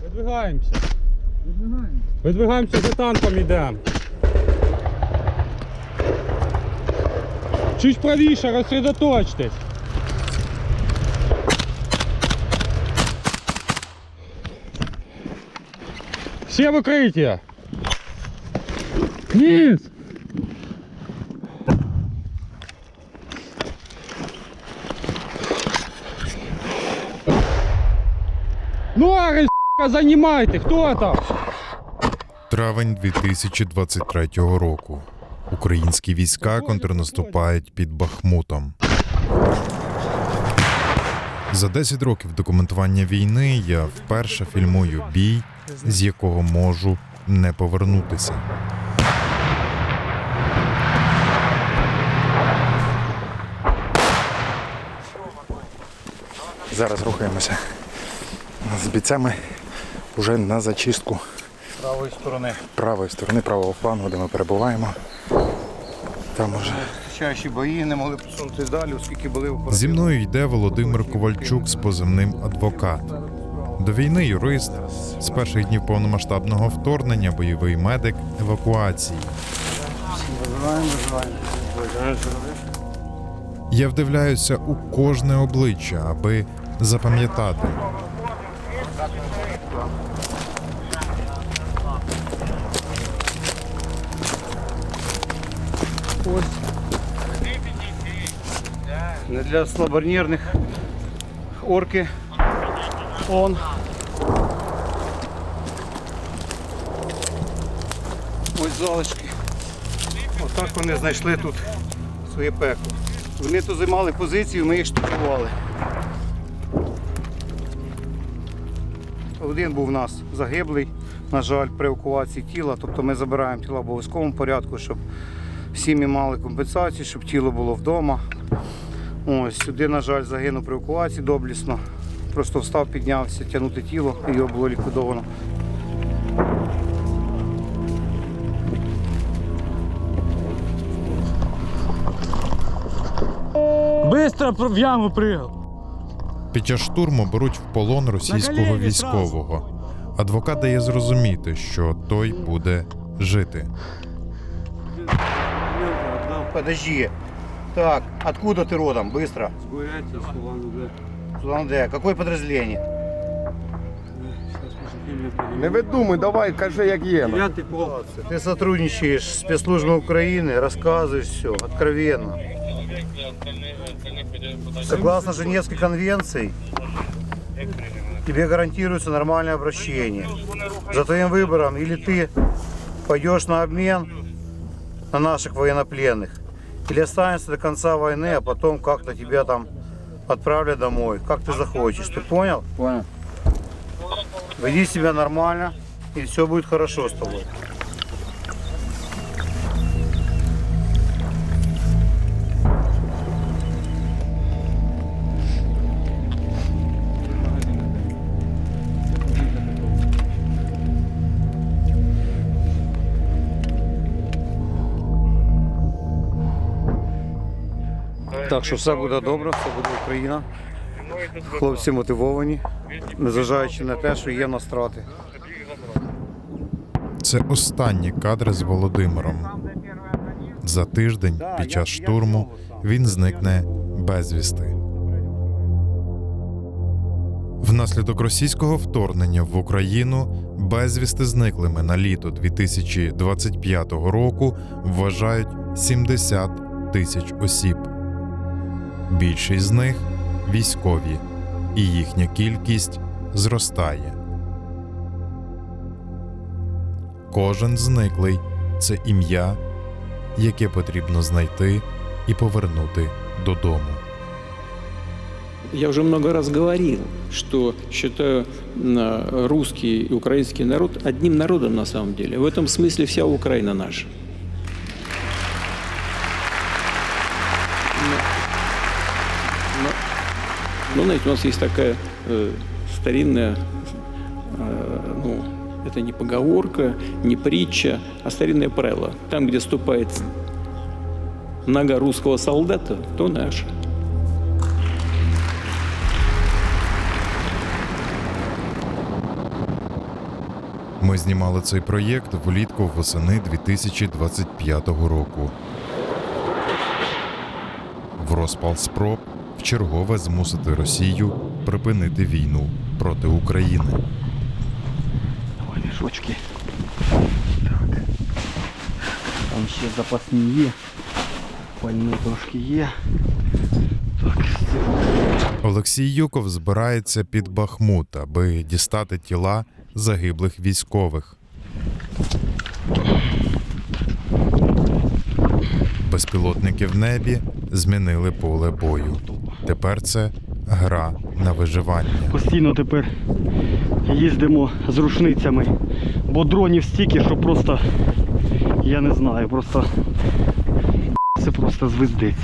Видвигаємося. Видвигаємося, за танком йдемо. Чуть правіше, розсредоточтесь. Все в укриття. Низ. Нори, с***, занимайте, хто там? Травень 2023 року. Українські війська контрнаступають під Бахмутом. За 10 років документування війни я вперше фільмую бій, з якого можу не повернутися. Зараз рухаємося з бійцями вже на зачистку правої сторони, правого флангу, де ми перебуваємо. Там уже Чащі бої не могли посунутися далі, оскільки були оперативні. Зі мною йде Володимир Ковальчук з позивним «Адвокат». До війни юрист, з перших днів повномасштабного вторгнення бойовий медик евакуації. Я вдивляюся у кожне обличчя, аби запам'ятати. Не для слабонервних. Орки. Он. Ось залишки. Отак вони знайшли тут своє пекло. Вони тут займали позицію, ми їх штурмували. Один був у нас загиблий, на жаль, при евакуації тіла. Тобто ми забираємо тіла в обов'язковому порядку, щоб сім'ї мали компенсацію, щоб тіло було вдома. Ось сюди, на жаль, загинув при евакуації доблісно. Просто встав, піднявся, тягнути тіло, і його було ліквідовано. Быстро в яму прыгал. Під час штурму беруть в полон російського військового. Адвокат дає зрозуміти, що той буде жити. Подожди. Так, откуда ты родом? Быстро. С Бурятии, с Улан-Удэ. Улан-Удэ. Какое подразделение? Сейчас поступили. не видумай, давай, кажи, як є. 9-й полк. Ты сотрудничаешь с спецслужбами Украины, рассказываешь все откровенно. Согласно Женевской конвенции, тебе гарантируется нормальное обращение. За твоим выбором или ты пойдешь на обмен на наших военнопленных, или останешься до конца войны, а потом как-то тебя там отправлят домой, как ты захочешь. Ты понял? Понял. Веди себя нормально, и все будет хорошо с тобой. Так що все буде добре, все буде Україна. Хлопці мотивовані, незважаючи на те, що є в нас втрати. Це останні кадри з Володимиром. За тиждень під час штурму він зникне безвісти. Внаслідок російського вторгнення в Україну безвісти зниклими на літо 2025 року вважають 70 тисяч осіб. Більшість з них – військові, і їхня кількість зростає. Кожен зниклий – це ім'я, яке потрібно знайти і повернути додому. Я уже много раз говорил, что считаю русский и украинский народ одним народом на самом деле. В этом смысле вся Украина наша. Но, знаете, у нас есть такая старинная, ну, это не поговорка, не притча, а старинное правило. Там, где ступает нога русского солдата, то наша. Ми знімали цей проєкт влітку восени 2025 року. В розпал спроб вчергове змусити Росію припинити війну проти України. Давай мішочки. Так. Там ще запасні є. Пальне трошки є. Так, Олексій Юков збирається під Бахмут, аби дістати тіла загиблих військових. Безпілотники в небі змінили поле бою. Тепер це гра на виживання. постійно тепер їздимо з рушницями, бо дронів стільки, що просто, я не знаю, просто це просто звездець.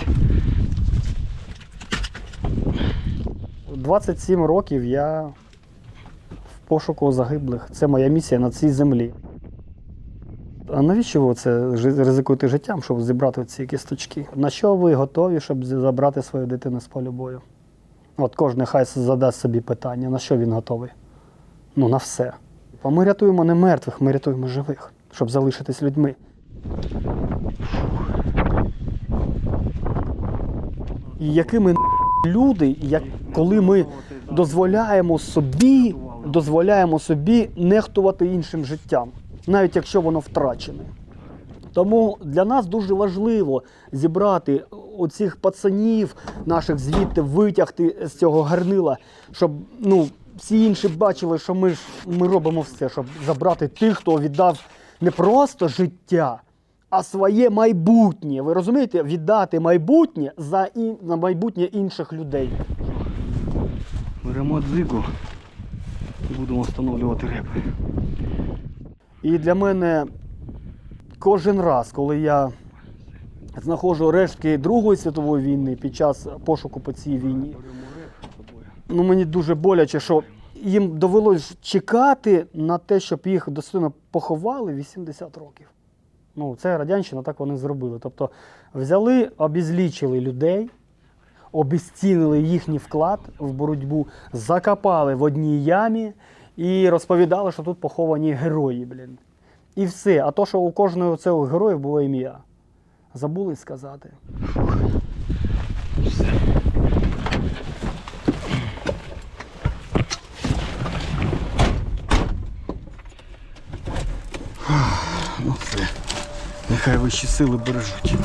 27 років я в пошуку загиблих. Це моя місія на цій землі. А навіщо ви це ризикуєте життям, щоб зібрати ці кісточки? На що ви готові, щоб забрати свою дитину з полю бою? От кожен хай задасть собі питання, на що він готовий? Ну, на все. Бо ми рятуємо не мертвих, ми рятуємо живих, щоб залишитись людьми. І якими люди, коли ми дозволяємо собі нехтувати іншим життям, навіть якщо воно втрачене. Тому для нас дуже важливо зібрати оцих пацанів наших звідти, витягти з цього гарнила, щоб всі інші бачили, що ми робимо все, щоб забрати тих, хто віддав не просто життя, а своє майбутнє. Ви розумієте? Віддати майбутнє за майбутнє інших людей. Беремо дзигу і будемо встановлювати реп. І для мене кожен раз, коли я знаходжу рештки Другої світової війни під час пошуку по цій війні, мені дуже боляче, що їм довелось чекати на те, щоб їх достойно поховали 80 років. Це радянщина, так вони зробили. Тобто взяли, обезлічили людей, обезцінили їхній вклад в боротьбу, закопали в одній ямі і розповідали, що тут поховані герої, блін. І все. А то, що у кожного цього героя було ім'я. Забули сказати. Все. Все. Нехай вищі сили бережуть.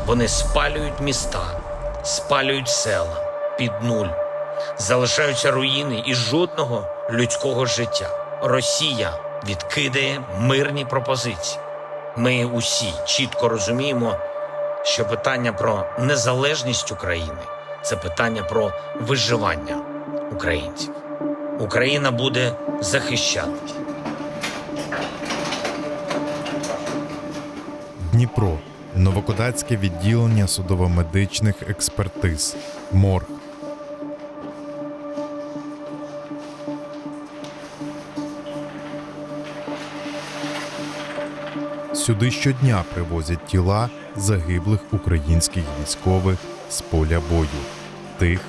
Вони спалюють міста, спалюють села під нуль. Залишаються руїни і жодного людського життя. Росія відкидає мирні пропозиції. Ми усі чітко розуміємо, що питання про незалежність України – це питання про виживання українців. Україна буде захищатись. Дніпро. Новокодацьке відділення судово-медичних експертиз. Морг. Сюди щодня привозять тіла загиблих українських військових з поля бою. Тих,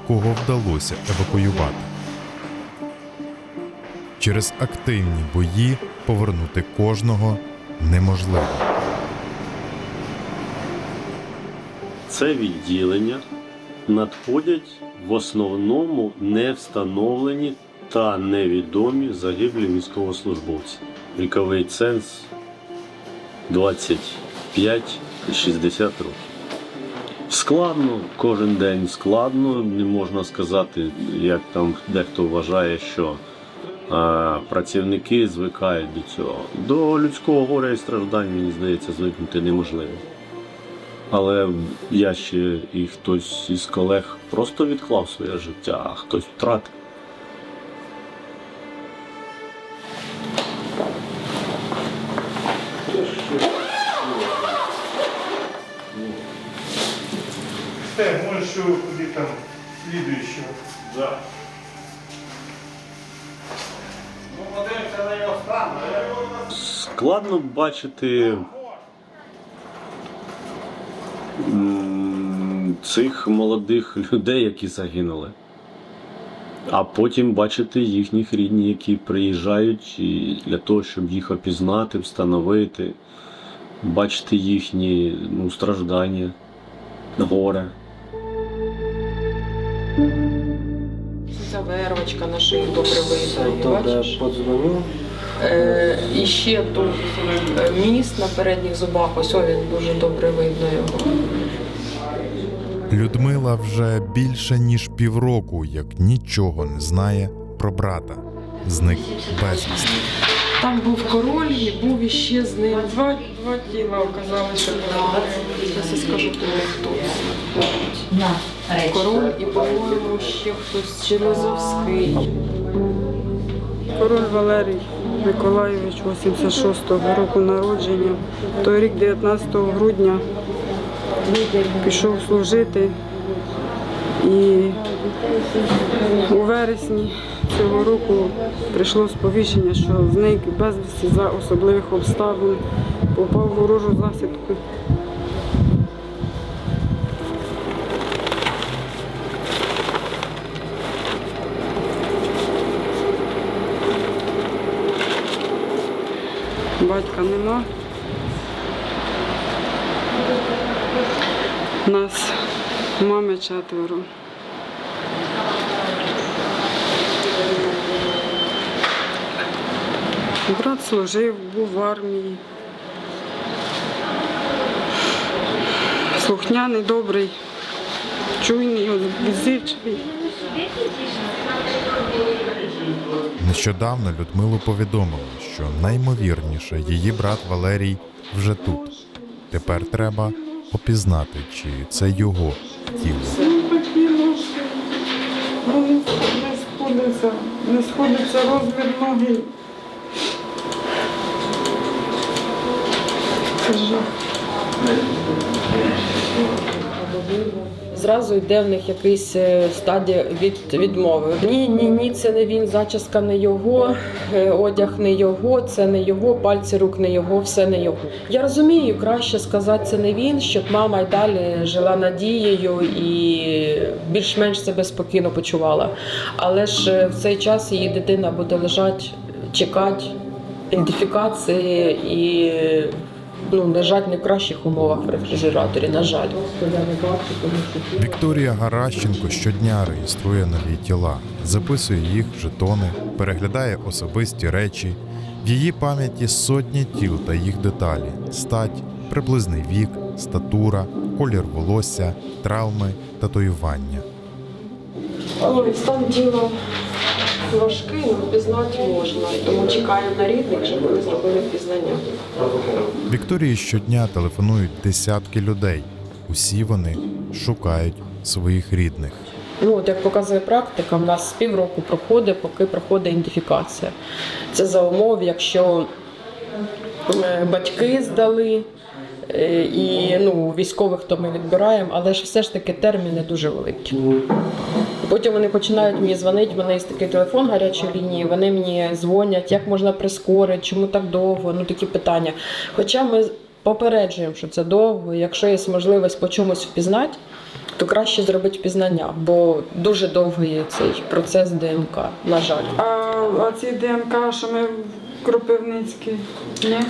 кого вдалося евакуювати. Через активні бої повернути кожного неможливо. Це відділення надходять в основному невстановлені та невідомі загиблі військовослужбовці. Віковий ценз 25 і 60 років. Складно, кожен день складно, не можна сказати, як там дехто вважає, що працівники звикають до цього. До людського горя і страждань, мені здається, звикнути неможливо. Але я ще і хтось із колег просто відклав своє життя, а хтось втратив. Можешь куда там следующего. Да. Складно бачити цих молодих людей, які загинули. А потім бачити їхніх рідних, які приїжджають і для того, щоб їх опізнати, встановити, бачити їхні страждання, горе. Ця вервочка на шиї добре видно, бачиш? Подзвонив. І ще тут міст на передніх зубах, ось він дуже добре видно його. Людмила вже більше ніж півроку, як нічого не знає про брата. Зник безвісти. Там був король і був іще з ним. Два тіла оказалися, що зараз я скажу тобі, хто. Король і, по-моєму, ще хтось Железовський. Король Валерій Миколайович, 86-го року народження. Той рік, 19 грудня, пішов служити. І у вересні цього року прийшло сповіщення, що зник безвісти за особливих обставин, попав в ворожу засідку. Батька нема. Нас мами 4. Брат служив, був в армії. Слухняний, добрий, чуйний, відзивчивий. Нещодавно Людмилу повідомили, що наймовірніше її брат Валерій вже тут. Тепер треба опізнати, чи це його тіло. Такі ножки, вони не сходиться розмір ноги. Це жах. Зразу йде в них якийсь стадія відмови. Ні, це не він, зачіска не його, одяг не його, це не його, пальці рук не його, все не його. Я розумію, краще сказати, це не він, щоб мама й далі жила надією і більш-менш себе спокійно почувала. Але ж в цей час її дитина буде лежати, чекати ідентифікації і лежать не в кращих умовах в рефрижераторі, на жаль. Вікторія Гаращенко щодня реєструє нові тіла, записує їх жетони, переглядає особисті речі. В її пам'яті сотні тіл та їх деталі – стать, приблизний вік, статура, колір волосся, травми, татуювання. Стан тіла важкий, але впізнати можна. Тому чекаємо на рідних, щоб вони зробили впізнання. Вікторії щодня телефонують десятки людей. Усі вони шукають своїх рідних. Як показує практика, в нас півроку проходить, поки проходить ідентифікація. Це за умов, якщо батьки здали, і військових то ми відбираємо, але ж все ж таки терміни дуже великі. Потім вони починають мені дзвонити, в мене є такий телефон гарячої лінії, вони мені дзвонять, як можна прискорити, чому так довго, такі питання. Хоча ми попереджуємо, що це довго, якщо є можливість по чомусь впізнати, то краще зробити впізнання, бо дуже довгий цей процес ДНК, на жаль. А ці ДНК, що ми в Кропивницькій?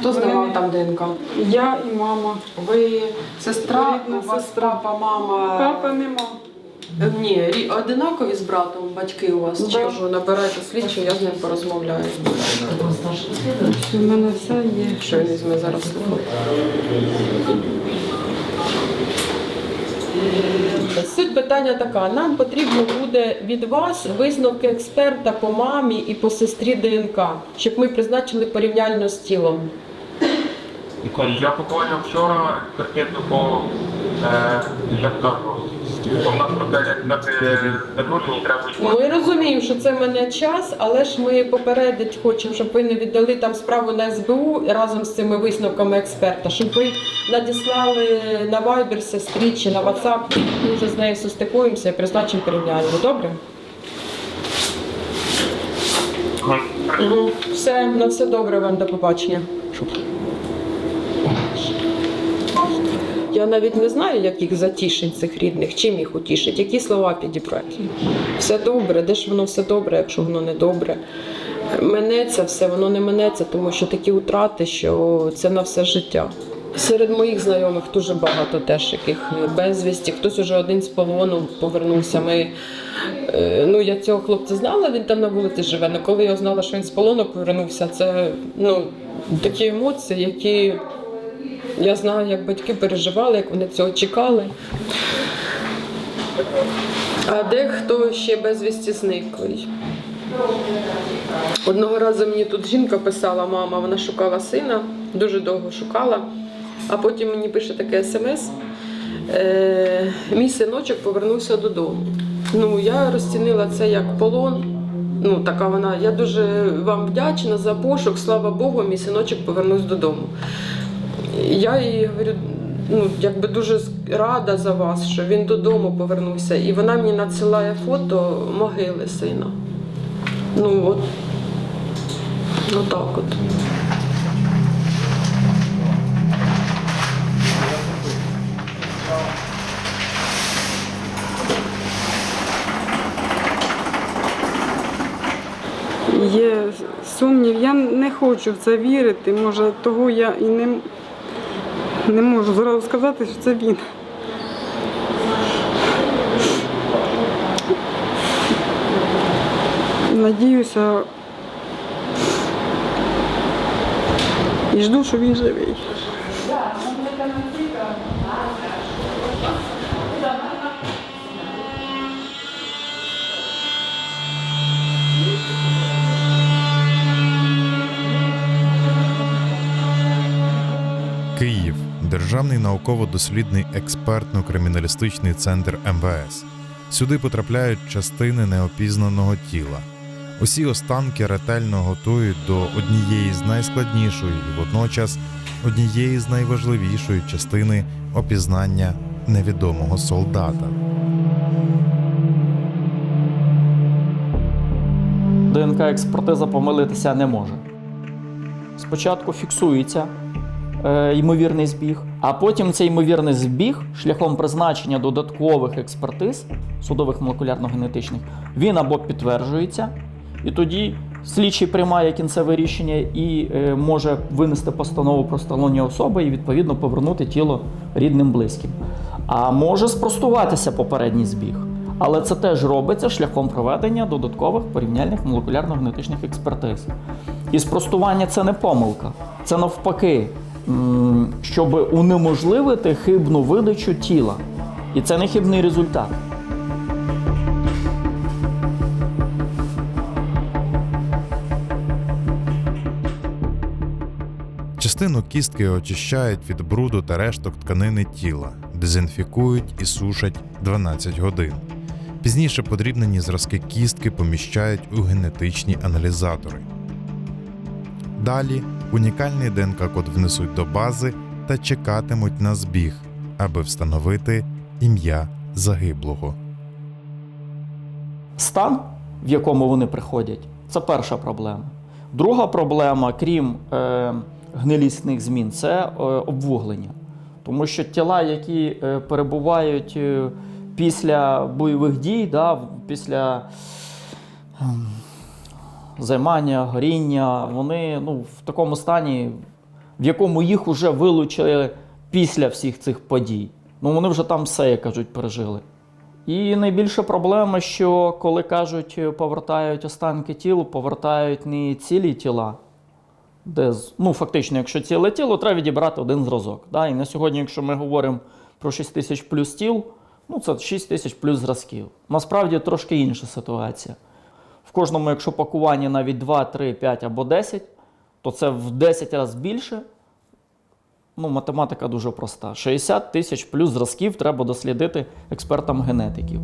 Хто здавав там ДНК? Я і мама. Ви сестра, Рідна у вас сестра. папа, мама? Папа нема. Ні, одинакові з братом батьки у вас? Чи кажу, набирайте слідчу, я з ним порозмовляю. У мене все є. Що він візьме зараз слухати? Суть питання така. Нам потрібно буде від вас висновки експерта по мамі і по сестрі ДНК, щоб ми призначили порівняльно з тілом. Я буквально вчора конкретно по Ми розуміємо, що це мене час, але ж ми попередити хочемо, щоб ви не віддали там справу на СБУ разом з цими висновками експерта, щоб ви надіслали на Viber сестрі чи на WhatsApp, ми вже з нею состикуємося і призначимо порівняльно. Добре? Все, на все добре вам, до побачення. Я навіть не знаю, як їх затішить, цих рідних, чим їх утішить, які слова підібрати. Все добре, де ж воно все добре, якщо воно не добре. Минеться все, воно не минеться, тому що такі втрати, що це на все життя. Серед моїх знайомих дуже багато теж, яких безвісті, хтось уже один з полону повернувся. Я цього хлопця знала, він там на вулиці живе, але коли я знала, що він з полону повернувся, це такі емоції, які... Я знаю, як батьки переживали, як вони цього чекали. А дехто ще безвісті зниклий. Одного разу мені тут жінка писала, мама, вона шукала сина, дуже довго шукала, а потім мені пише таке смс, мій синочок повернувся додому. Я розцінила це як полон. Така вона, я дуже вам вдячна за пошук, слава Богу, мій синочок повернувся додому. Я їй говорю, дуже рада за вас, що він додому повернувся. І вона мені надсилає фото могили сина. Отак от. Є сумнів, я не хочу в це вірити, може того я і не можу зразу сказати, що це він. Надіюся і жду, що він живий. Київ. Державний науково-дослідний експертно-криміналістичний центр МВС. Сюди потрапляють частини неопізнаного тіла. Усі останки ретельно готують до однієї з найскладнішої і водночас однієї з найважливішої частини опізнання невідомого солдата. ДНК-експертиза помилитися не може. Спочатку фіксується ймовірний збіг, а потім цей ймовірний збіг шляхом призначення додаткових експертиз, судових молекулярно-генетичних, він або підтверджується, і тоді слідчий приймає кінцеве рішення і може винести постанову про встановлення особи і відповідно повернути тіло рідним близьким. А може спростуватися попередній збіг. Але це теж робиться шляхом проведення додаткових порівняльних молекулярно-генетичних експертиз. І спростування – це не помилка, це навпаки, щоб унеможливити хибну видачу тіла. І це не хибний результат. Частину кістки очищають від бруду та решток тканини тіла, дезінфікують і сушать 12 годин. Пізніше подрібнені зразки кістки поміщають у генетичні аналізатори. Далі унікальний ДНК-код внесуть до бази та чекатимуть на збіг, аби встановити ім'я загиблого. Стан, в якому вони приходять, це перша проблема. Друга проблема, крім гнилісних змін, це обвуглення. Тому що тіла, які перебувають після бойових дій, після займання, горіння, вони в такому стані, в якому їх вже вилучили після всіх цих подій. Вони вже там все, як кажуть, пережили. І найбільша проблема, що коли кажуть, повертають останки тіл, повертають не цілі тіла, де, фактично, якщо ціле тіло, треба відібрати один зразок. І на сьогодні, якщо ми говоримо про 6 тисяч плюс тіл, Ну, це 6 тисяч плюс зразків. Насправді трошки інша ситуація. В кожному, якщо пакуванні навіть 2, 3, 5 або 10, то це в 10 разів більше. Ну, математика дуже проста. 60 тисяч плюс зразків треба дослідити експертам генетиків.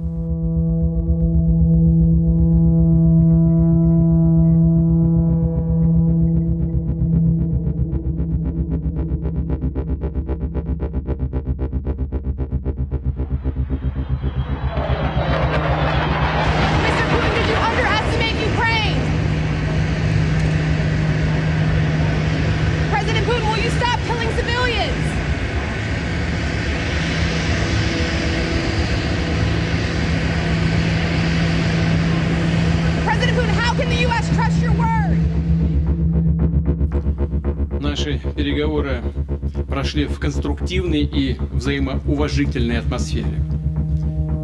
Наши переговоры прошли в конструктивной и взаимоуважительной атмосфере.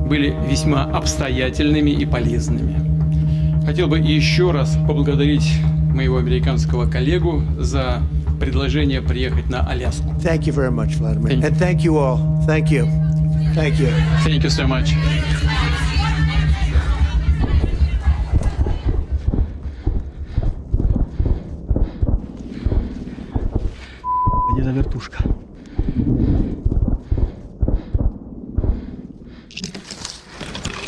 Были весьма обстоятельными и полезными. Хотел бы еще раз поблагодарить моего американского коллегу за предложение приехать на Аляску. Thank you very much, Vladimir. And thank you all. Thank you. Thank you. Thank you so much. Где-то вертушка.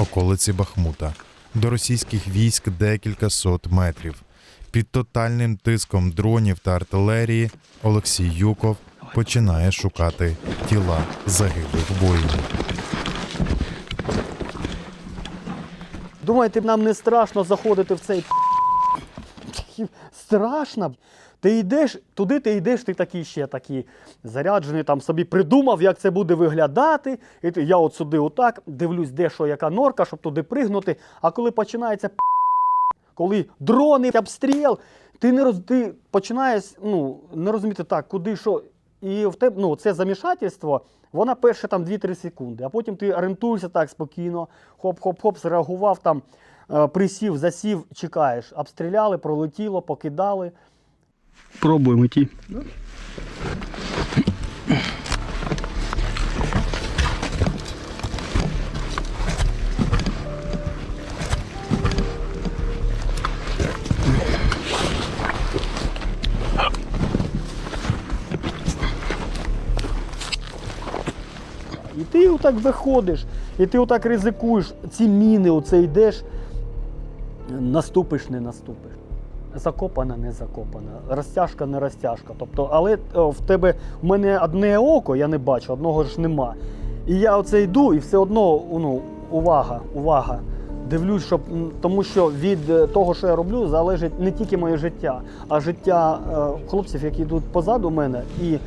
Околиці Бахмута. До російських військ декілька сот метрів. Під тотальним тиском дронів та артилерії Олексій Юков починає шукати тіла загиблих воїнів. Думаєте, нам не страшно заходити в цей страшно. Ти йдеш, туди ти йдеш, ти такий ще такий заряджений, там собі придумав, як це буде виглядати. І я от сюди отак дивлюсь, де що, яка норка, щоб туди пригнути. А коли починається коли дрони, обстріл, ти починаєш не розуміти так, куди, що. І в тебе, це замішательство, вона перше там 2-3 секунди, а потім ти орієнтуєшся так спокійно, хоп-хоп-хоп, зреагував, там, присів, засів, чекаєш. Обстріляли, пролетіло, покидали. Пробуємо йти. І ти отак виходиш, і ти отак ризикуєш, ці міни, оце йдеш, наступиш, не наступиш. Закопана, не закопана, розтяжка, не розтяжка. Тобто, але в мене одне око, я не бачу, одного ж нема. І я оце йду, і все одно, увага. Дивлюсь, тому що від того, що я роблю, залежить не тільки моє життя, а життя хлопців, які йдуть позаду мене, і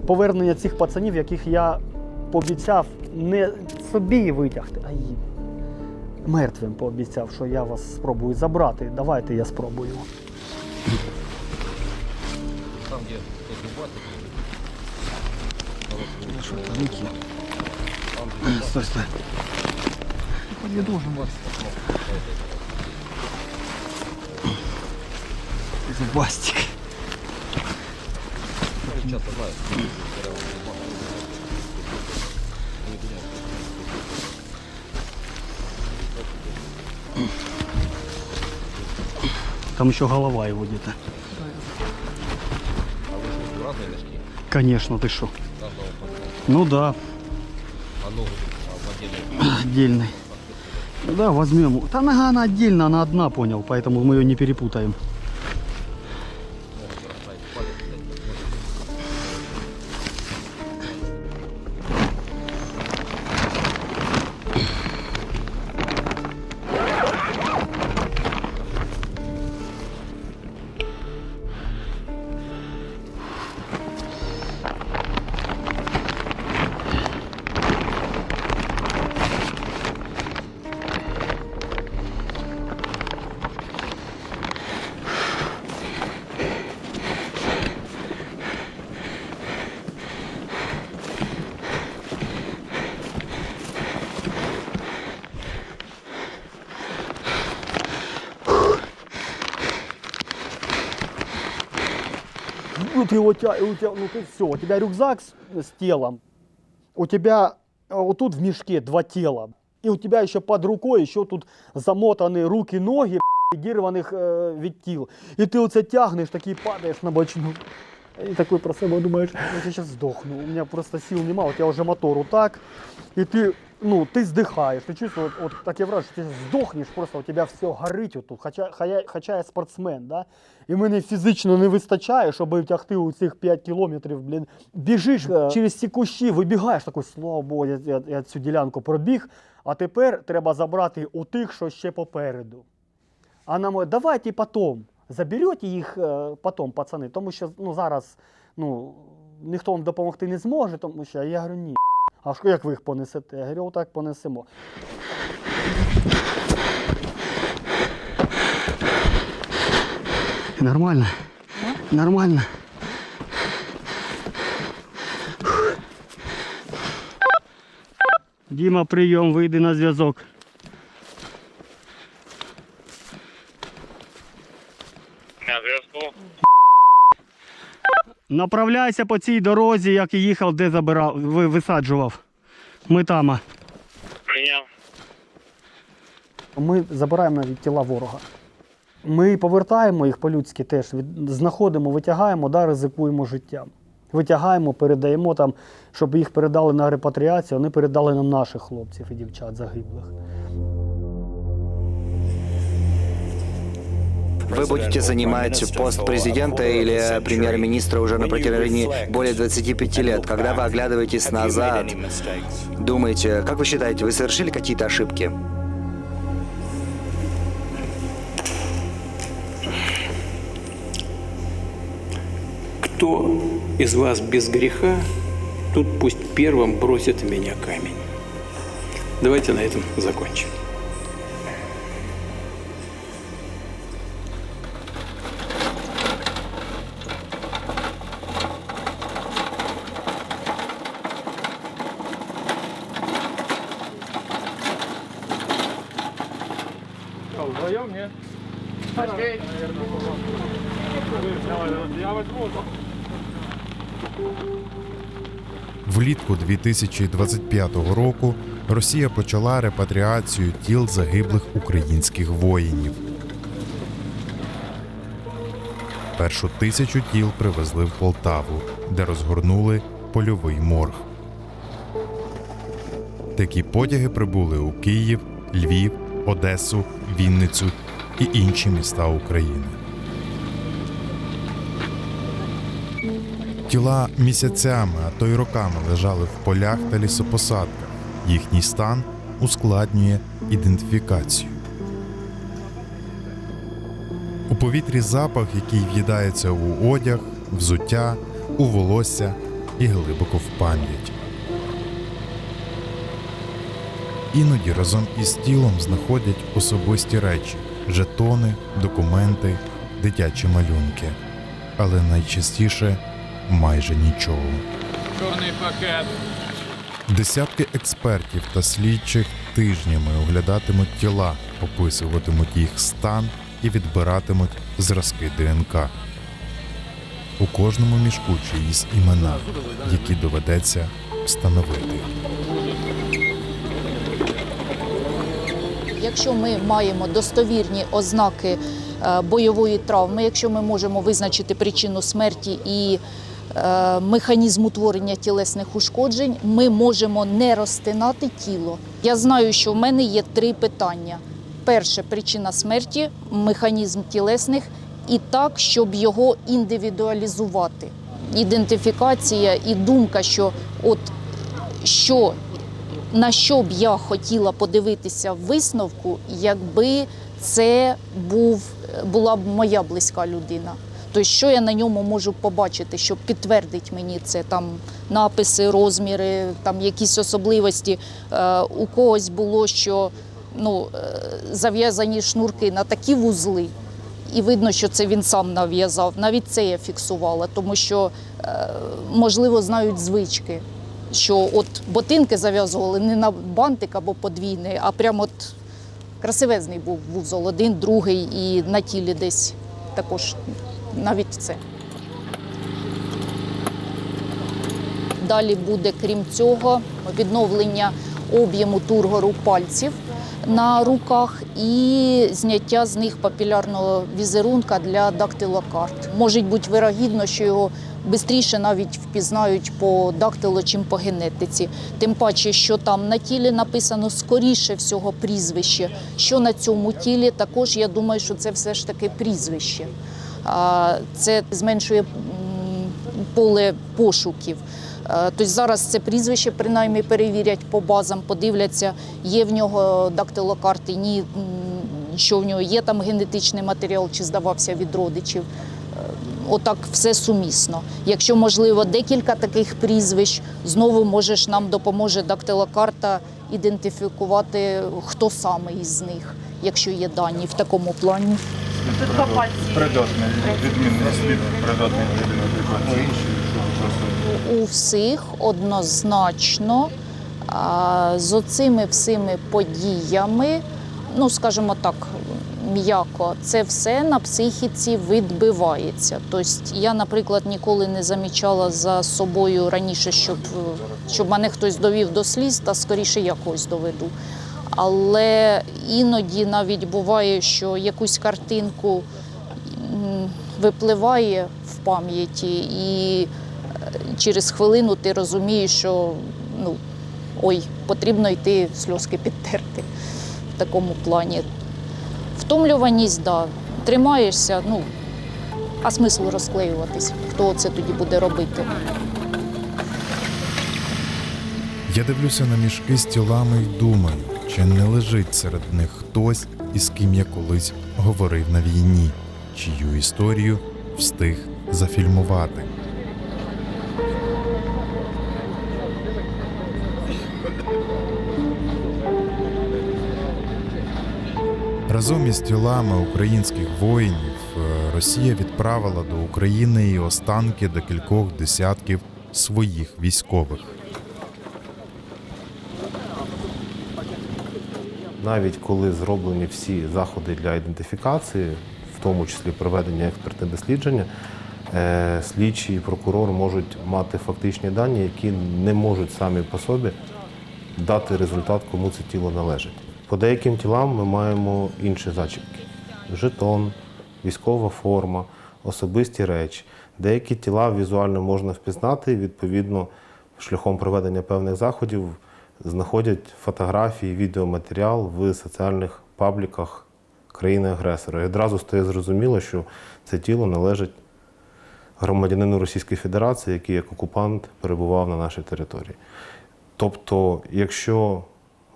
повернення цих пацанів, яких я пообіцяв не собі витягти, а їм. Мертвим пообіцяв, що я вас спробую забрати. Давайте я спробую. Там, де Стой. Я должен вас. Зубастик. Там еще голова его где-то. А вы что, разные нашли? Конечно, ты что? Ну да. А ногу отдельно? Отдельный. Да, возьмем. Та нога она отдельно, она одна, понял, поэтому мы ее не перепутаем. Ну ты ну ты все, у тебя рюкзак с телом, у тебя отут в мешке 2 тела. И у тебя еще под рукой, еще тут замотаны руки, ноги, відірваних від тіл. І ти оце тягнеш, такий падаєш на бочину. І такий про себе думаєш, я зараз здохну, у мене просто сил немає, от я вже мотор отак. І ти, ну, ти здихаєш, ти чувствуєш, от таке враження, що ти здохнеш, просто у тебе все горить отут, хоча я спортсмен, да? І мені фізично не вистачає, щоб втягти у цих 5 кілометрів, блін. Біжиш через ці кущі, вибігаєш, такий, слава Богу, я цю ділянку пробіг, а тепер треба забрати у тих, що ще попереду. А нам говорить, давайте потім, заберете їх потім, пацани, тому що ну, зараз ну, ніхто вам допомогти не зможе, тому що я говорю, ні. А як ви їх понесете? Я говорю, отак понесемо. Нормально? Нормально. Діма, прийом, вийди на зв'язок. На зв'язку. Направляйся по цій дорозі, як і їхав, де забирав, висаджував. Ми там. Прийняв. Ми забираємо навіть тіла ворога. Ми повертаємо їх по-людськи теж, знаходимо, витягаємо, да, ризикуємо життям. Витягаємо, передаємо там, щоб їх передали на репатріацію, вони передали нам наших хлопців і дівчат загиблих. Вы будете занимать пост президента или премьер-министра уже на протяжении более 25 лет. Когда вы оглядываетесь назад, думаете, как вы считаете, вы совершили какие-то ошибки? Кто из вас без греха, тут пусть первым бросит в меня камень. Давайте на этом закончим. Вдвоем, нет? Окей. Я возьму. Влітку 2025 року Росія почала репатріацію тіл загиблих українських воїнів. Першу 1000 тіл привезли в Полтаву, де розгорнули польовий морг. Такі потяги прибули у Київ, Львів, Одесу, Вінницю і інші міста України. Тіла місяцями, а то й роками лежали в полях та лісопосадках. Їхній стан ускладнює ідентифікацію. У повітрі запах, який в'їдається у одяг, взуття, у волосся і глибоко в пам'ять. Іноді разом із тілом знаходять особисті речі – жетони, документи, дитячі малюнки. Але найчастіше – майже нічого. Чорний пакет. Десятки експертів та слідчих тижнями оглядатимуть тіла, описуватимуть їх стан і відбиратимуть зразки ДНК. У кожному мішку чиїсь імена, які доведеться встановити. Якщо ми маємо достовірні ознаки бойової травми, якщо ми можемо визначити причину смерті і механізм утворення тілесних ушкоджень, ми можемо не розтинати тіло. Я знаю, що в мене є 3 питання. Перше – причина смерті, механізм тілесних і так, щоб його індивідуалізувати. Ідентифікація і думка, що от що, на що б я хотіла подивитися в висновку, якби це була б моя близька людина. Тобто, що я на ньому можу побачити, що підтвердить мені це, там написи, розміри, там якісь особливості. У когось було, що зав'язані шнурки на такі вузли, і видно, що це він сам нав'язав. Навіть це я фіксувала, тому що, можливо, знають звички, що от ботинки зав'язували не на бантик або подвійний, а прямо от красивезний був вузол, один, другий, і на тілі десь також навіть це. Далі буде, крім цього, відновлення об'єму тургору пальців на руках і зняття з них папілярного візерунка для дактилокарт. Може бути вирогідно, що його швидше навіть впізнають по дактилу, чим по генетиці. Тим паче, що там на тілі написано скоріше всього прізвище, що на цьому тілі, також я думаю, що це все ж таки прізвище. Це зменшує поле пошуків. Тобто зараз це прізвище принаймні перевірять по базам, подивляться, є в нього дактилокарти, ні, що в нього є там генетичний матеріал, чи здавався від родичів. Отак все сумісно. Якщо, можливо, декілька таких прізвищ, знову нам допоможе дактилокарта ідентифікувати, хто саме із них, якщо є дані в такому плані. Придатний, відмінний слід, придатний людини. У всіх однозначно з оцими всіми подіями, ну, скажімо так, м'яко, це все на психіці відбивається. Тобто я, наприклад, ніколи не замічала за собою раніше, щоб мене хтось довів до сліз, та скоріше я когось доведу. Але іноді навіть буває, що якусь картинку випливає в пам'яті, і через хвилину ти розумієш, що потрібно йти сльозки підтерти в такому плані. Втомлюваність, да, тримаєшся, а смисл розклеюватись, хто це тоді буде робити. Я дивлюся на мішки з тілами і думаю, чи не лежить серед них хтось, із ким я колись говорив на війні, чию історію встиг зафільмувати. Разом із тілами українських воїнів Росія відправила до України і останки декількох десятків своїх військових. Навіть коли зроблені всі заходи для ідентифікації, в тому числі проведення експертне дослідження, слідчі і прокурор можуть мати фактичні дані, які не можуть самі по собі дати результат, кому це тіло належить. По деяким тілам ми маємо інші зачіпки. Жетон, військова форма, особисті речі. Деякі тіла візуально можна впізнати, і, відповідно, шляхом проведення певних заходів знаходять фотографії, відеоматеріал в соціальних пабліках країни-агресора. І одразу стає зрозуміло, що це тіло належить громадянину Російської Федерації, який як окупант перебував на нашій території. Тобто, якщо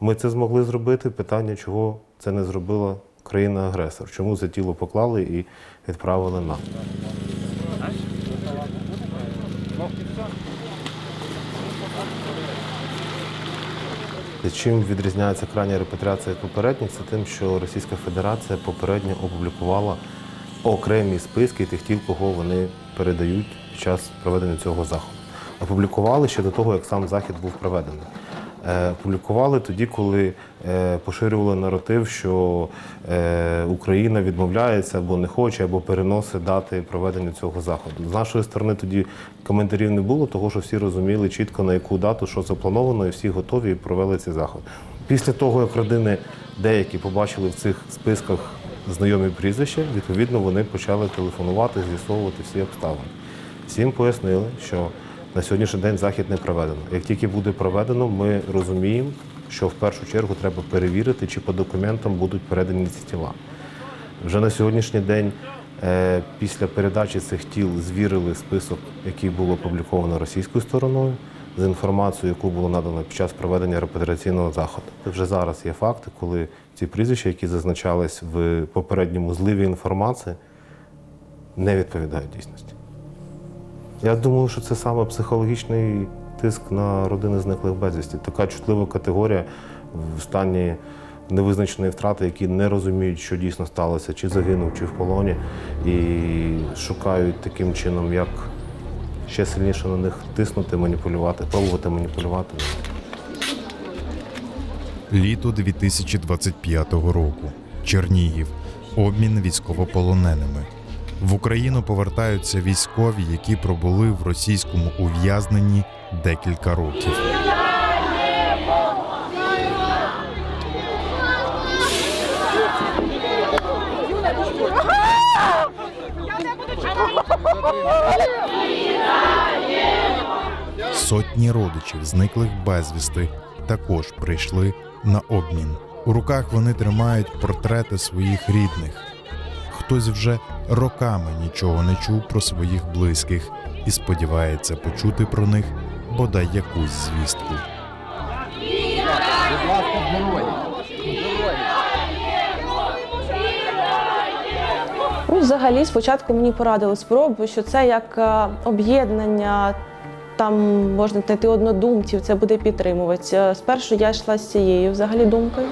ми це змогли зробити, питання, чого це не зробила країна-агресор, чому це тіло поклали і відправили нам. Чим відрізняється крайня репатріація від попередніх, це тим, що Російська Федерація попередньо опублікувала окремі списки тих тіл, кого вони передають під час проведення цього заходу. Опублікували ще до того, як сам захід був проведений. Публікували тоді, коли поширювали наратив, що Україна відмовляється або не хоче, або переносить дати проведення цього заходу. З нашої сторони тоді коментарів не було, тому що всі розуміли чітко, на яку дату, що заплановано, і всі готові і провели ці заходи. Після того, як родини деякі побачили в цих списках знайомі прізвища, відповідно, вони почали телефонувати, з'ясовувати всі обставини. Всім пояснили, що на сьогоднішній день захід не проведено. Як тільки буде проведено, ми розуміємо, що в першу чергу треба перевірити, чи по документам будуть передані ці тіла. Вже на сьогоднішній день після передачі цих тіл звірили список, який було опубліковано російською стороною, з інформацією, яку було надано під час проведення репатріаційного заходу. Вже зараз є факти, коли ці прізвища, які зазначались в попередньому зливі інформації, не відповідають дійсності. Я думаю, що це саме психологічний тиск на родини зниклих безвісті. Така чутлива категорія в стані невизначеної втрати, які не розуміють, що дійсно сталося, чи загинув, чи в полоні, і шукають таким чином, як ще сильніше на них тиснути, маніпулювати, пробувати маніпулювати. Літо 2025 року. Чернігів. Обмін військовополоненими. В Україну повертаються військові, які пробули в російському ув'язненні декілька років. Сотні родичів зниклих безвісти також прийшли на обмін. У руках вони тримають портрети своїх рідних. Хтось вже роками нічого не чув про своїх близьких і сподівається почути про них бодай якусь звістку. Ну, взагалі, спочатку мені порадили спробу, що це як об'єднання, там можна знайти однодумців, це буде підтримувати. Спершу я йшла з цією взагалі думкою.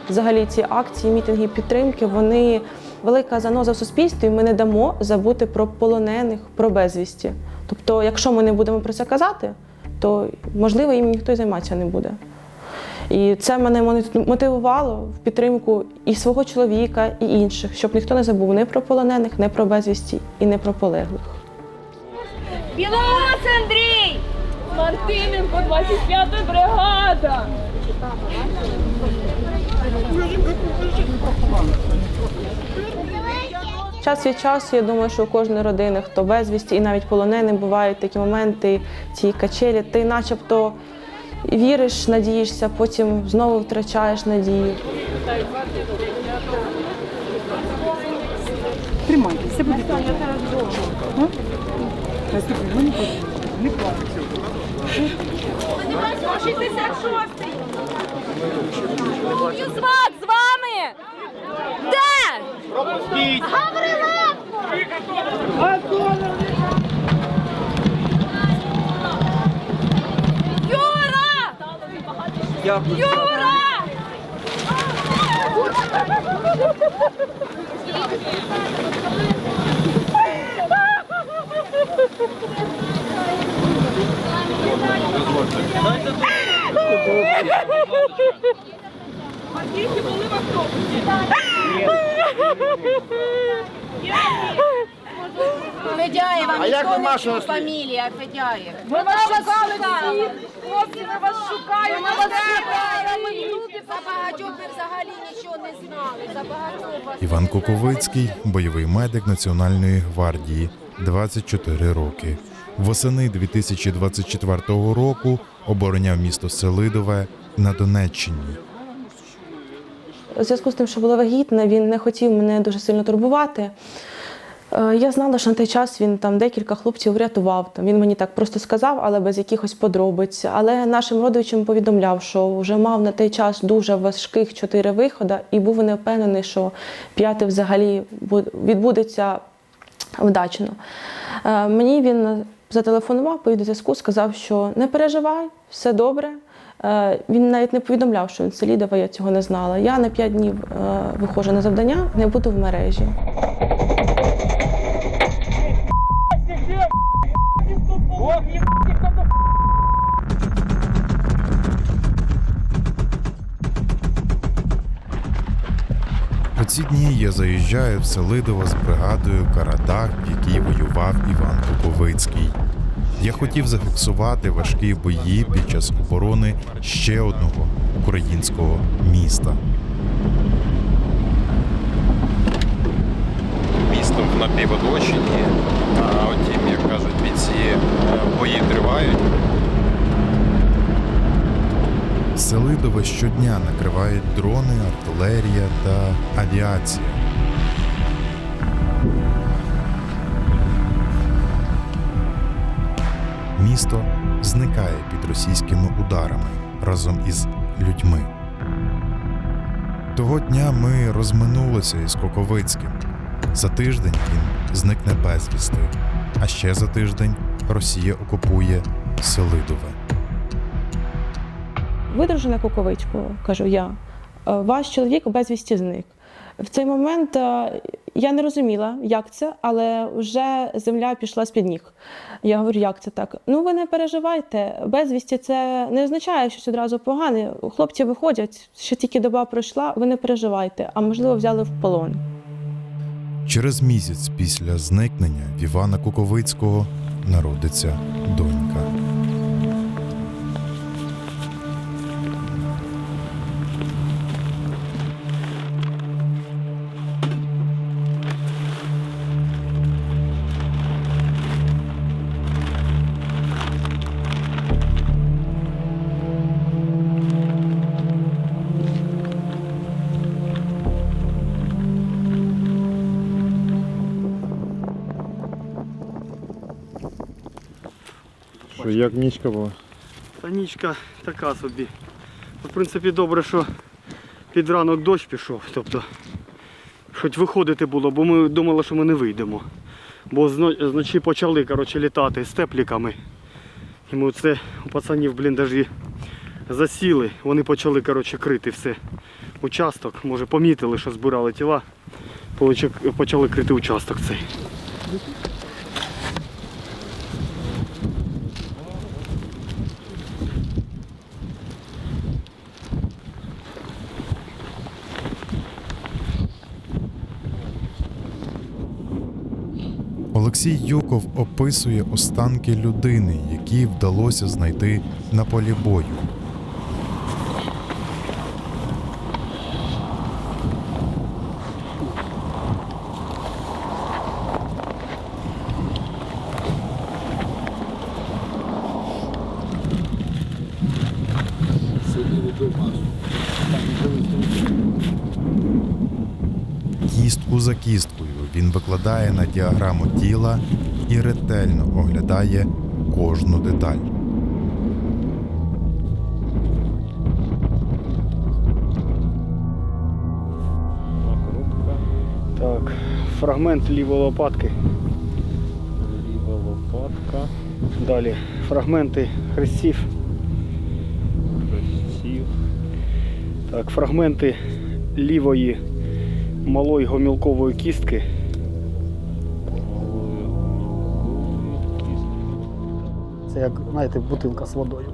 Взагалі ці акції, мітинги підтримки, вони велика заноза в суспільстві, ми не дамо забути про полонених, про безвісті. Тобто, якщо ми не будемо про це казати, то, можливо, їм ніхто й займатися не буде. І це мене мотивувало в підтримку і свого чоловіка, і інших, щоб ніхто не забув ні про полонених, ні про безвісті, і не про полеглих. Білоус Андрій! Мартиненко, 25-та бригада! Час від часу, я думаю, що у кожної родини, хто безвісті, і навіть полонений, бувають такі моменти, ці качелі, ти начебто віриш, надієшся, потім знову втрачаєш надію. Тримайте, все буде. Наступний, не плачеться. 66-й! Юзвак з вами! Де? Пропустіть! Гавриленко! Юра! Юра! Федяєва, А як ви ніхто не Машу чув, знайшли? фамілія Федяєв. Вона вас шукає! Хлопці, ми вас шукаємо! Вона вас шукає, ми люди, за багатьох ви взагалі нічого не знали, за багатьох вас. Іван Куковицький – бойовий медик Національної гвардії, 24 роки. Восени 2024 року обороняв місто Селидове на Донеччині. У зв'язку з тим, що була вагітна, він не хотів мене дуже сильно турбувати. Я знала, що на той час він там декілька хлопців врятував. Він мені так просто сказав, але без якихось подробиць. Але нашим родичам повідомляв, що вже мав на той час дуже важких 4 виходи і був не впевнений, що 5-й взагалі відбудеться вдачно. Мені він зателефонував по відеозв'язку, сказав, що не переживай, все добре. Він навіть не повідомляв, що він з Селидова, я цього не знала. Я на 5 днів виходжу на завдання, не буду в мережі. У ці дні я заїжджаю в Селидово з бригадою «Карадах», в якій воював Іван Куковицький. Я хотів зафіксувати важкі бої під час оборони ще одного українського міста. Місто в напівоточенні, а отім, як кажуть бійці, бої тривають. Селидове щодня накривають дрони, артилерія та авіація. Місто зникає під російськими ударами разом із людьми. Того дня ми розминулися із Куковицьким. За тиждень він зникне безвісти, а ще за тиждень Росія окупує Селидове. Ви, дружина Куковицького, кажу я, ваш чоловік безвісті зник. В цей момент я не розуміла, як це, але вже земля пішла з-під ніг. Я говорю, як це так? Ну, ви не переживайте, безвісті це не означає, що одразу погане. Хлопці виходять, ще тільки доба пройшла, ви не переживайте, а можливо взяли в полон. Через місяць після зникнення в Івана Куковицького народиться донька. Що, як нічка була? Та нічка така собі. В принципі, добре, що під ранок дощ пішов. Тобто, хоч виходити було, бо ми думали, що ми не вийдемо. Бо зночі почали, літати з тепліками. І ми це у пацанів в бліндажі засіли. Вони почали, крити все. Участок. Може, помітили, що збирали тіла. Почали крити участок цей. Олексій Юков описує останки людини, які вдалося знайти на полі бою. Кістку за кісткою він викладає на діаграму тіла і ретельно оглядає кожну деталь. Так, фрагмент лівої лопатки. Ліва лопатка. Далі фрагменти хрестів. Так, фрагменти лівої малої гомілкової кістки. Це як, знаєте, бутилка з водою.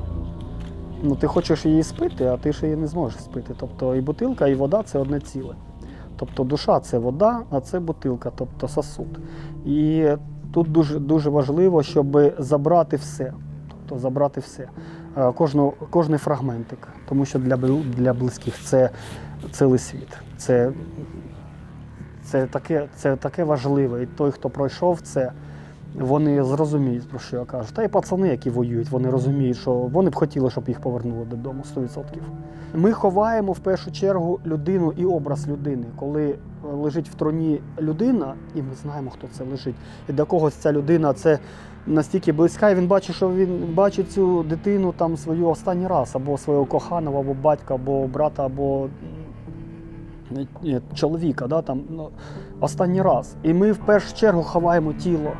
Ну, ти хочеш її спити, а ти ж її не зможеш спити. Тобто і бутилка, і вода – це одне ціле. Тобто душа – це вода, а це бутилка, тобто сосуд. І тут дуже важливо, щоб забрати все. Тобто забрати все. Кожний фрагментик. Тому що для близьких це цілий світ. Це таке важливе. І той, хто пройшов це, вони зрозуміють, про що я кажу. Та й пацани, які воюють, вони розуміють, що вони б хотіли, щоб їх повернули додому 100%. Ми ховаємо в першу чергу людину і образ людини. Коли лежить в троні людина, і ми знаємо, хто це лежить, і для когось ця людина це настільки близька, і він бачить, що він бачить цю дитину там свою останній раз, або свого коханого, або батька, або брата, або чоловіка, да, там, останній раз. І ми в першу чергу ховаємо тіло.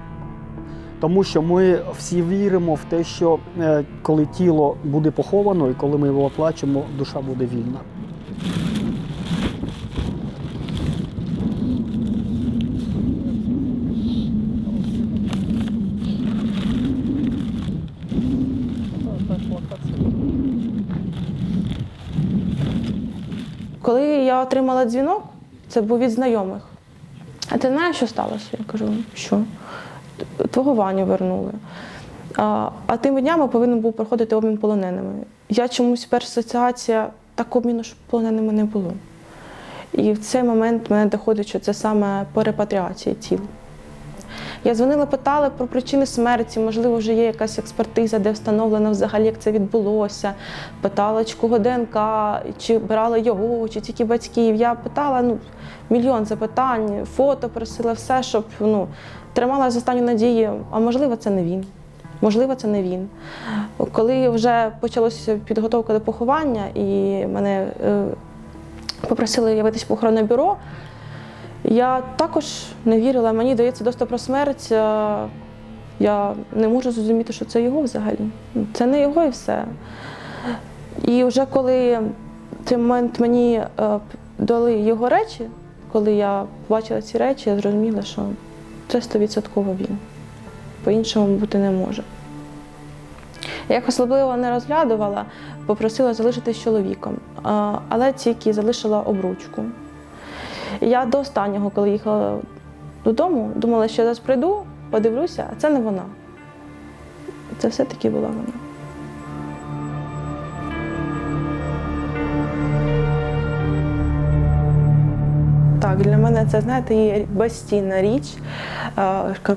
Тому що ми всі віримо в те, що коли тіло буде поховано і коли ми його оплачемо, душа буде вільна. Коли я отримала дзвінок, це був від знайомих. А ти знаєш, що сталося? Я кажу, що? Твого Ваню вернули. А тими днями повинен був проходити обмін полоненими. Я чомусь перша асоціація, так обміну ж полоненими не було. І в цей момент мене доходить, що це саме по репатріації тіл. Я дзвонила, питала про причини смерті, можливо, вже є якась експертиза, де встановлено взагалі, як це відбулося. Питала, чи кого ДНК, чи брали його, чи тільки батьків. Я питала, мільйон запитань, фото просила, все, щоб, тримала з останньої надії, а можливо, це не він. Можливо, це не він. Коли вже почалася підготовка до поховання і мене попросили явитись в похоронне бюро, я також не вірила, мені дається доступ про смерть, я не можу зрозуміти, що це його взагалі. Це не його і все. І вже коли в цей момент мені дали його речі, коли я побачила ці речі, я зрозуміла, що це 100% він. По-іншому бути не може. Я їх особливо не розглядувала, попросила залишитись з чоловіком, але тільки залишила обручку. Я до останнього, коли їхала додому, думала, що я зараз прийду, подивлюся, а це не вона. Це все-таки була вона. Так, для мене це, знаєте, є безцінна річ.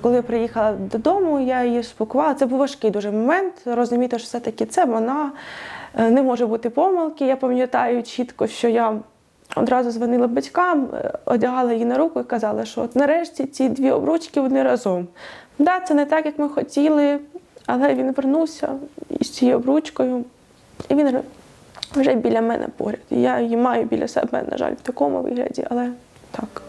Коли я приїхала додому, я її спакувала. Це був важкий дуже момент, розуміти, що все-таки це вона, не може бути помилки. Я пам'ятаю чітко, що я одразу дзвонила батькам, одягала її на руку і казала, що от нарешті ці дві обручки вони разом. Да, це не так, як ми хотіли, але він вернувся із цією обручкою, і він вже біля мене поряд. Я її маю біля себе, на жаль, в такому вигляді, але так.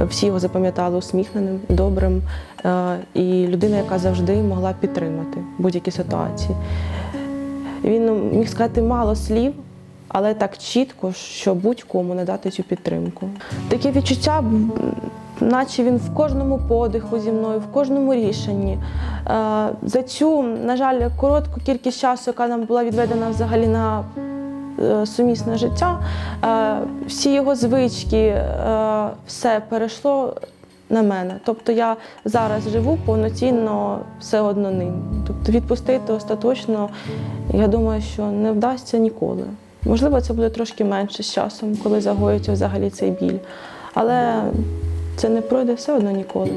Всі його запам'ятали усміхненим, добрим і людина, яка завжди могла підтримати будь-які ситуації. Він міг сказати мало слів, але так чітко, що будь-кому надати цю підтримку. Таке відчуття, наче він в кожному подиху зі мною, в кожному рішенні. За цю, на жаль, коротку кількість часу, яка нам була відведена взагалі на сумісне життя, всі його звички, все перейшло на мене. Тобто я зараз живу повноцінно все одно ним. Тобто відпустити остаточно, я думаю, що не вдасться ніколи. Можливо, це буде трошки менше з часом, коли загоїться взагалі цей біль. Але це не пройде все одно ніколи.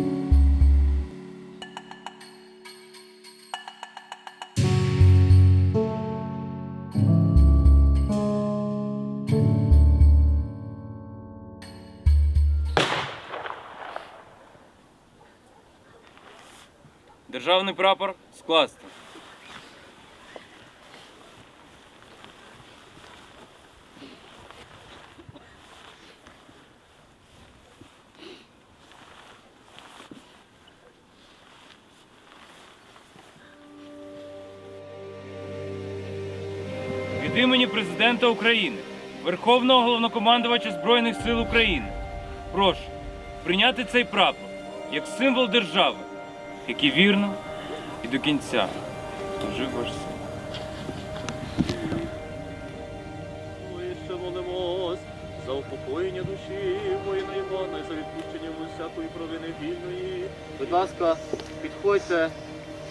Державний прапор скласти. Від імені Президента України, Верховного Головнокомандувача Збройних сил України, прошу прийняти цей прапор як символ держави, який вірно і до кінця служив ваш син. Ми ще молимось за упокоєння душі воїна Івана і за відпущення усякої провини вільної. Будь ласка, підходьте,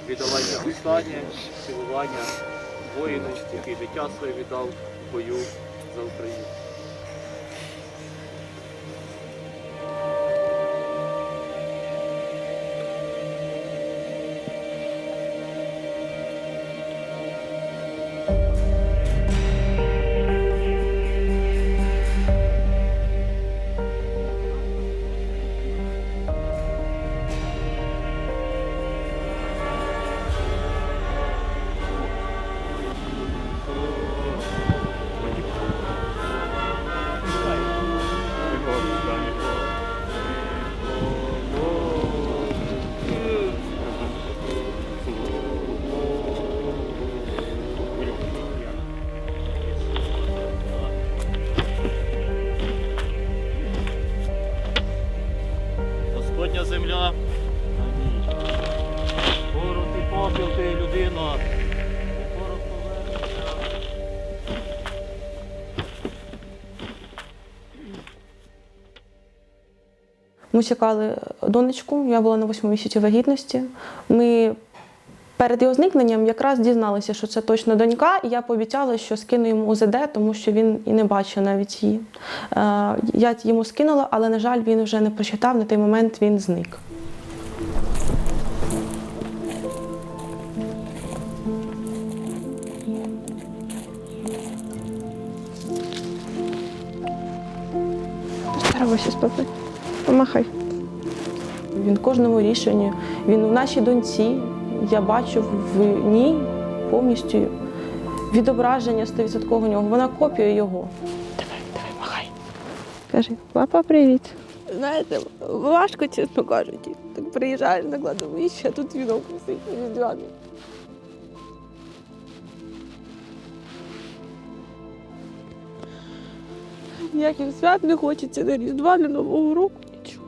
віддавайте останнє цілування воїну, який життя своє віддав в бою за Україну. Господня земля, порох і попіл ти, людино, порох повернеться. Ми чекали донечку, я була на 8-му місяці вагітності. Ми Перед його зникненням якраз дізналися, що це точно донька, і я пообіцяла, що скину йому УЗД, тому що він і не бачив навіть її. Я йому скинула, але, на жаль, він вже не прочитав, на той момент він зник. Старайся спати. Помахай. Він кожному рішенню, він в нашій доньці, я бачу в ній повністю відображення 100% у нього, вона копія його. Давай, махай. Кажи, папа, привіт. Знаєте, важко, чесно кажучи. Так приїжджаєш на кладовище, а тут вінок висить різдвяний. Ніяких свят не хочеться на Різдва, на Нового року, нічого.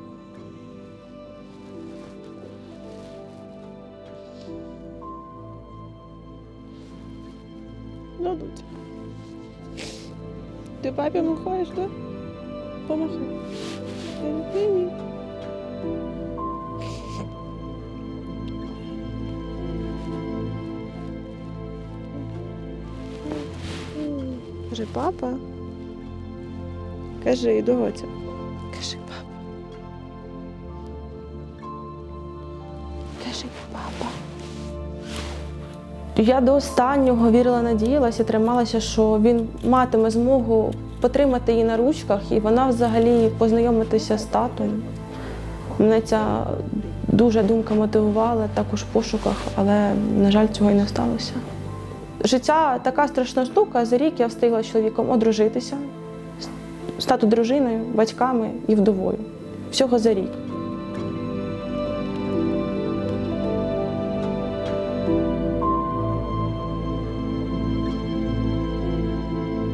Дадуть. Ти папі махаєш, так? Помахай. Привіт. Каже, папа. Кажи, доця. Кажи, папа. Кажи, папа. Я до останнього вірила, надіялася, трималася, що він матиме змогу потримати її на ручках, і вона взагалі познайомитися з татом. Мене ця дуже думка мотивувала також в пошуках, але, на жаль, цього і не сталося. Життя така страшна штука. За рік я встигла з чоловіком одружитися, стати дружиною, батьками і вдовою. Всього за рік.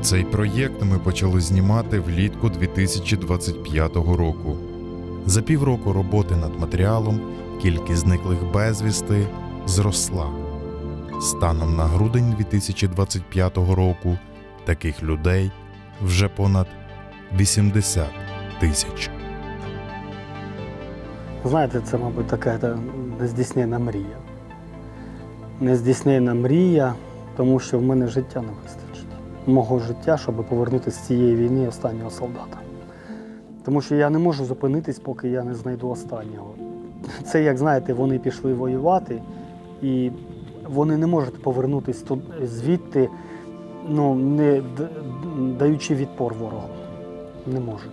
Цей проєкт ми почали знімати влітку 2025 року. За півроку роботи над матеріалом кількість зниклих безвісти зросла. Станом на грудень 2025 року таких людей вже понад 80 тисяч. Знаєте, це, мабуть, така нездійсненна мрія. Нездійсненна мрія, тому що в мене життя не вистачить. Мого життя, щоб повернути з цієї війни останнього солдата. Тому що я не можу зупинитись, поки я не знайду останнього. Це, як знаєте, вони пішли воювати, і вони не можуть повернутися звідти, не даючи відпор ворогу. Не можуть.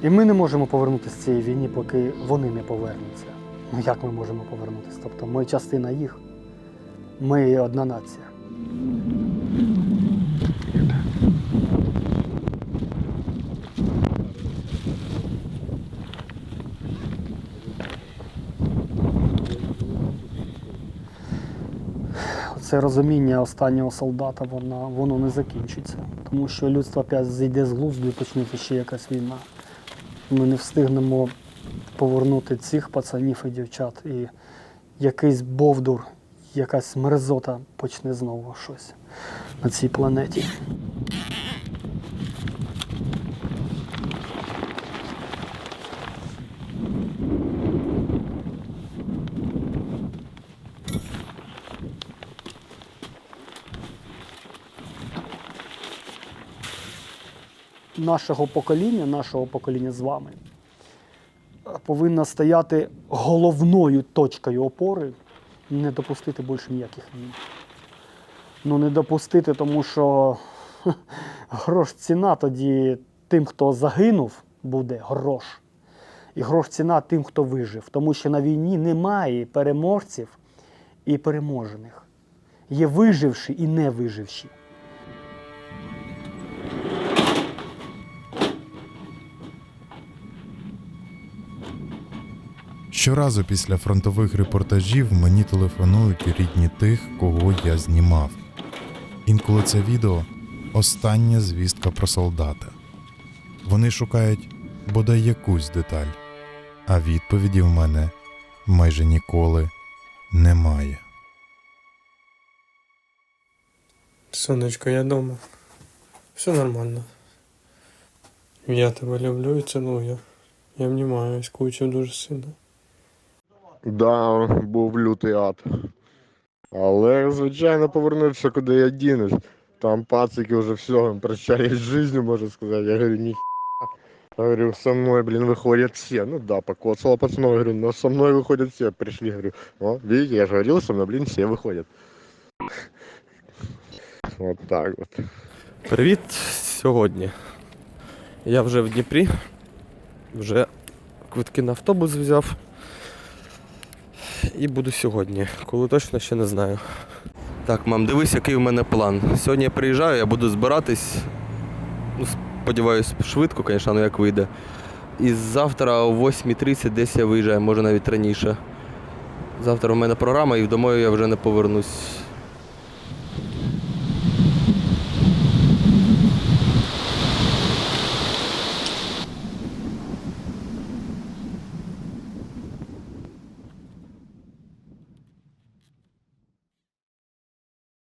І ми не можемо повернутися з цієї війни, поки вони не повернуться. Ну як ми можемо повернутися? Тобто ми частина їх, ми одна нація. Це розуміння останнього солдата, воно не закінчиться. Тому що людство опять зійде з глузду і почнеться ще якась війна. Ми не встигнемо повернути цих пацанів і дівчат. І якийсь бовдур, якась мерзота почне знову щось на цій планеті. Нашого покоління з вами, повинна стояти головною точкою опори, не допустити більше ніяких війн. Не допустити, тому що грош ціна тоді тим, хто загинув, буде грош. І грош ціна тим, хто вижив. Тому що на війні немає переможців і переможених. Є виживші і не виживші. Щоразу після фронтових репортажів мені телефонують рідні тих, кого я знімав. Інколи це відео – остання звістка про солдата. Вони шукають бодай якусь деталь, а відповіді в мене майже ніколи немає. Сонечко, я дома. Все нормально. Я тебе люблю і ціную. Я обнімаю, скучив дуже сильно. Да, був лютий ад. Але, звичайно, повернувся, куди я дінусь. Там пацики вже все, прощались з життю, можна сказати. Я говорю, ні. Говорю, со мной, блин, выходят все. Ну да, покоцало пацанов, говорю, но со мной выходят все. Пришли, говорю, о, видите, я же говорил, со мной, блин, все выходят. Вот так вот. Привіт сьогодні. Я вже в Дніпрі, вже квитки на автобус взяв. І буду сьогодні, коли точно ще не знаю. Так, мам, дивись, який у мене план. Сьогодні я приїжджаю, я буду збиратись, ну, сподіваюсь, швидко, звісно, ну як вийде. І завтра о 8:30 десь я виїжджаю, може навіть раніше. Завтра у мене програма і домой я вже не повернусь.